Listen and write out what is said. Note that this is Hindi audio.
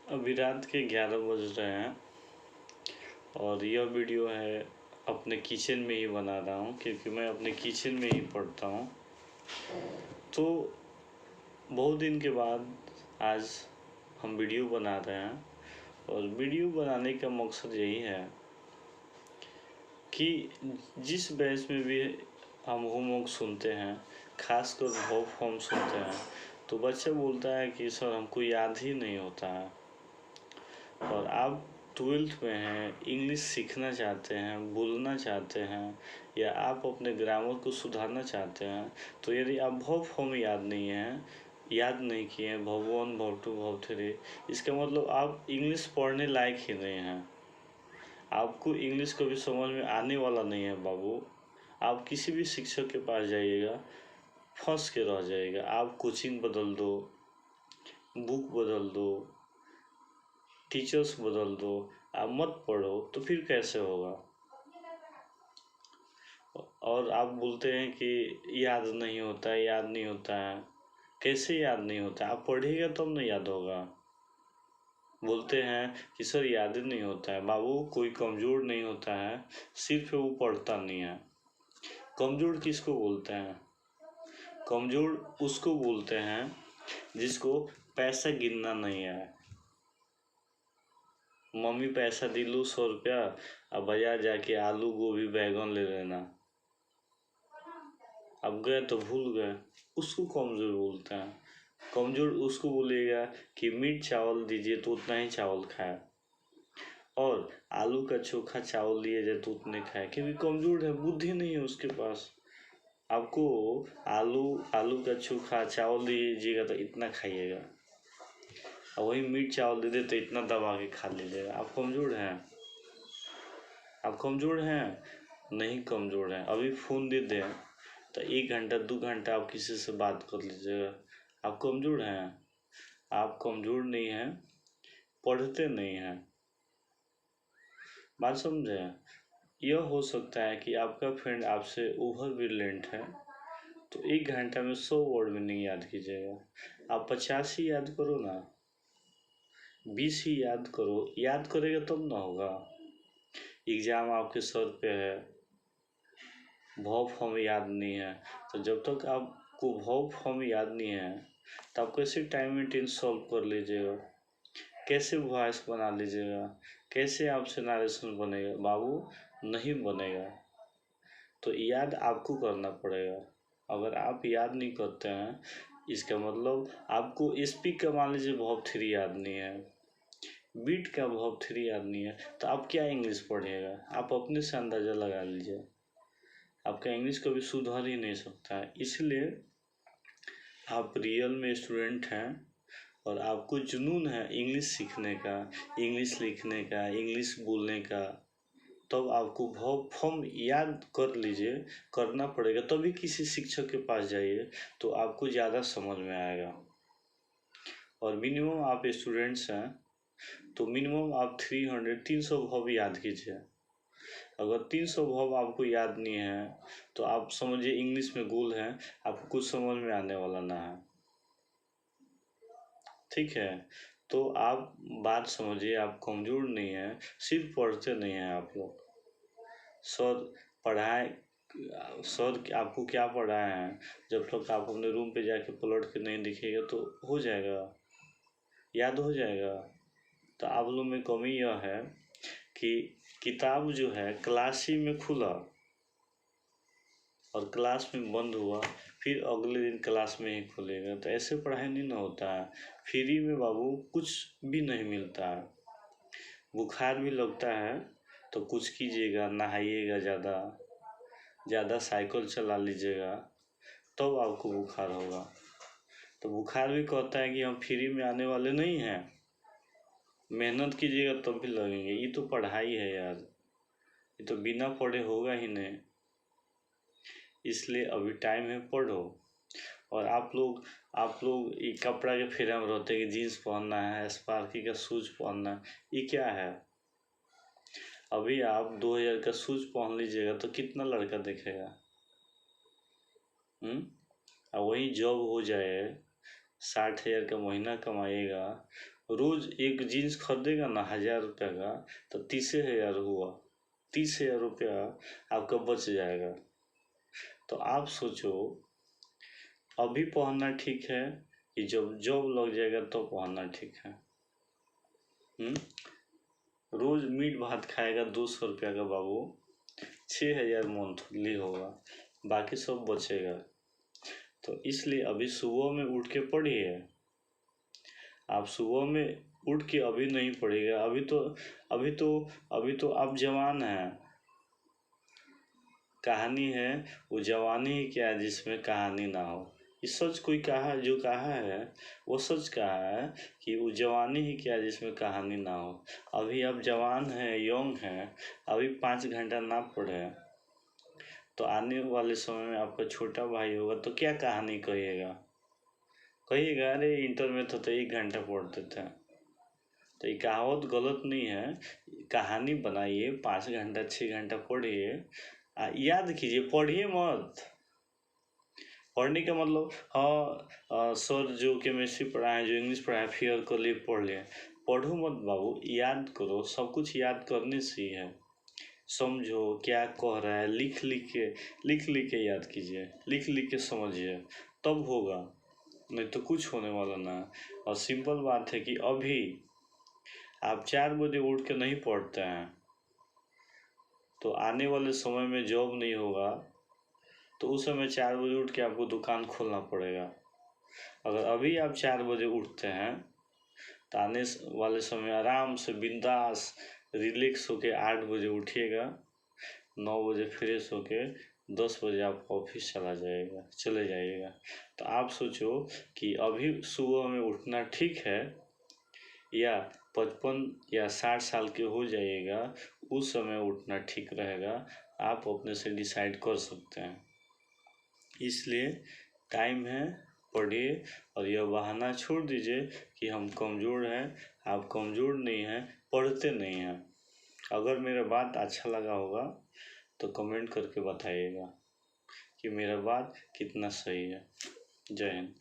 अभी रात के 11 बज रहे हैं और यह वीडियो है अपने किचन में ही बना रहा हूँ क्योंकि मैं अपने किचन में ही पढ़ता हूँ। तो बहुत दिन के बाद आज हम वीडियो बना रहे हैं और वीडियो बनाने का मकसद यही है कि जिस बैच में भी हम होमवर्क सुनते हैं, खासकर वर्ब फॉर्म सुनते हैं, तो बच्चा बोलता है कि सर हमको याद ही नहीं होता है। और आप 12th में हैं, इंग्लिश सीखना चाहते हैं, बोलना चाहते हैं या आप अपने ग्रामर को सुधारना चाहते हैं, तो यदि आप वर्ब फॉर्म याद नहीं किए हैं, वर्ब 1, वर्ब 2, वर्ब 3, इसका मतलब आप इंग्लिश पढ़ने लायक ही नहीं हैं। आपको इंग्लिश कभी समझ में आने वाला नहीं है बाबू। आप किसी भी शिक्षक के पास जाइएगा, फंस के रह जाइएगा। आप कोचिंग बदल दो, बुक बदल दो, टीचर्स बदल दो, आप मत पढ़ो तो फिर कैसे होगा। और आप बोलते हैं कि याद नहीं होता है, याद नहीं होता है। कैसे याद नहीं होता है? आप पढ़िएगा तब ना याद होगा। बोलते हैं कि सर याद ही नहीं होता है। बाबू, कोई कमज़ोर नहीं होता है, सिर्फ वो पढ़ता नहीं है। कमज़ोर किसको बोलते हैं? कमज़ोर उसको बोलते हैं जिसको पैसा गिनना नहीं है। मम्मी पैसा दिलू 100 रुपया, अब बाजार जाके आलू गोभी बैगन ले लेना। अब गए तो भूल गए, उसको कमज़ोर बोलते हैं। कमज़ोर उसको बोलेगा कि मीट चावल दीजिए तो उतना ही चावल खाए, और आलू का चोखा चावल दिया जाए तो उतने खाए, क्योंकि कमज़ोर है, बुद्धि नहीं है उसके पास। आपको आलू का चोखा चावल दीजिएगा तो इतना खाइएगा, और वही मीट चावल दे दे तो इतना दबा के खा लीजिएगा। आप कमज़ोर हैं? आप कमज़ोर हैं? नहीं कमज़ोर हैं। अभी फ़ोन दे दें तो 1 घंटा 2 घंटा आप किसी से बात कर लीजिएगा। आप कमज़ोर हैं? आप कमज़ोर नहीं हैं, पढ़ते नहीं हैं। बात समझे? यह हो सकता है कि आपका फ्रेंड आपसे ओवर ब्रिलियंट है, तो 1 घंटा में 100 वर्ड में नहीं याद कीजिएगा। आप 50 ही याद करो ना, 20 ही याद करो। याद करेगा तब ना होगा। एग्ज़ाम आपके सर पे है, वर्ब फॉर्म याद नहीं है, तो जब तक आपको वर्ब फॉर्म याद नहीं है तो आप कैसे टाइम में टेंस सॉल्व कर लीजिएगा, कैसे वॉइस बना लीजिएगा, कैसे आपसे नरेशन बनेगा? बाबू, नहीं बनेगा। तो याद आपको करना पड़ेगा। अगर आप याद नहीं करते हैं, इसका मतलब आपको स्पीक का मान लीजिए वर्ब 3 याद नहीं है, बीट का वर्ब 3 याद नहीं है, तो आप क्या इंग्लिश पढ़िएगा? आप अपने से अंदाज़ा लगा लीजिए। आपका इंग्लिश कभी सुधर ही नहीं सकता है। इसलिए आप रियल में स्टूडेंट हैं और आपको जुनून है इंग्लिश सीखने का, इंग्लिश लिखने का, इंग्लिश बोलने का, तब आपको वर्ब फॉर्म याद कर लीजिए, करना पड़ेगा। तभी किसी शिक्षक के पास जाइए तो आपको ज़्यादा समझ में आएगा। और मिनिमम आप स्टूडेंट्स हैं तो मिनिमम आप 300 वर्ब याद कीजिए। अगर 300 वर्ब आपको याद नहीं है तो आप समझिए इंग्लिश में गोल हैं, आपको कुछ समझ में आने वाला ना है। ठीक है, तो आप बात समझिए, आप कमज़ोर नहीं हैं, सिर्फ पढ़ते नहीं हैं आप लोग। सर पढ़ाए, सर आपको क्या पढ़ाए हैं, जब तक आप अपने रूम पे जाके पलट के नहीं दिखेगा तो हो जाएगा, याद हो जाएगा। तो आप लोग में कमी यह है कि किताब जो है क्लास ही में खुला और क्लास में बंद हुआ, फिर अगले दिन क्लास में ही खुलेगा, तो ऐसे पढ़ाई नहीं ना होता है। फ्री में बाबू कुछ भी नहीं मिलता है। बुखार भी लगता है तो कुछ कीजिएगा, नहाइएगा, ज़्यादा साइकिल चला लीजिएगा, तब आपको बुखार होगा। तो बुखार भी कहता है कि हम फ्री में आने वाले नहीं हैं, मेहनत कीजिएगा तब भी लगेंगे। ये तो पढ़ाई है यार, ये तो बिना पढ़े होगा ही नहीं। इसलिए अभी टाइम है, पढ़ो। और आप लोग ये कपड़ा के फेरा में रहते हैं कि जीन्स पहनना है, स्पार्की का शूज पहनना है। ये क्या है? अभी आप 2000 का शूज पहन लीजिएगा तो कितना लड़का देखेगा? और वही जॉब हो जाए, 60,000 का महीना कमाइएगा, रोज एक जीन्स खरीदेगा ना 1000 रुपया का, तो 30,000 हुआ, 30,000 रुपया आपका बच जाएगा। तो आप सोचो, अभी पहनना ठीक है कि जब जॉब लग जाएगा तो पहनना ठीक है? रोज मीट भात खाएगा 200 रुपया का बाबू, 6,000 मंथली होगा, बाकी सब बचेगा। तो इसलिए अभी सुबह में उठ के पढ़िए। आप सुबह में उठ के अभी नहीं पढ़िएगा, अभी तो आप जवान हैं। कहानी है वो जवानी ही क्या है जिसमें कहानी ना हो। इस सच कोई कहा, जो कहा है वो सच कहा है कि वो जवानी ही क्या है जिसमें कहानी ना हो। अभी आप जवान हैं, यंग हैं, अभी 5 घंटा ना पढ़े तो आने वाले समय में आपका छोटा भाई होगा तो क्या कहानी कहिएगा? कहिएगा अरे इंटर में तो 1 घंटा पढ़ते थे। तो ये कहावत गलत नहीं है। कहानी बनाइए, 5 घंटा 6 घंटा पढ़िए, याद कीजिए, पढ़िए मत। पढ़ने का मतलब हाँ सर जो केमिस्ट्री पढ़ाए, जो इंग्लिश पढ़ाए, फेयर कर लिए, पढ़ लिए। पढ़ो मत बाबू, याद करो। सब कुछ याद करने से ही है। समझो क्या कह रहा है, लिख लिख के याद कीजिए, लिख के समझिए, तब होगा, नहीं तो कुछ होने वाला ना। और सिंपल बात है कि अभी आप 4 बजे उठ के नहीं पढ़ते हैं तो आने वाले समय में जॉब नहीं होगा, तो उस समय 4 बजे उठ के आपको दुकान खोलना पड़ेगा। अगर अभी आप 4 बजे उठते हैं तो आने वाले समय आराम से बिंदास रिलैक्स होके 8 बजे उठिएगा, 9 बजे फ्रेश होके 10 बजे आप ऑफिस चले जाइएगा। तो आप सोचो कि अभी सुबह में उठना ठीक है या 55 या 60 साल के हो जाइएगा उस समय उठना ठीक रहेगा। आप अपने से डिसाइड कर सकते हैं। इसलिए टाइम है, पढ़िए। और यह बहाना छोड़ दीजिए कि हम कमज़ोर हैं। आप कमज़ोर नहीं हैं, पढ़ते नहीं हैं। अगर मेरा बात अच्छा लगा होगा तो कमेंट करके बताइएगा कि मेरा बात कितना सही है। जय हिंद।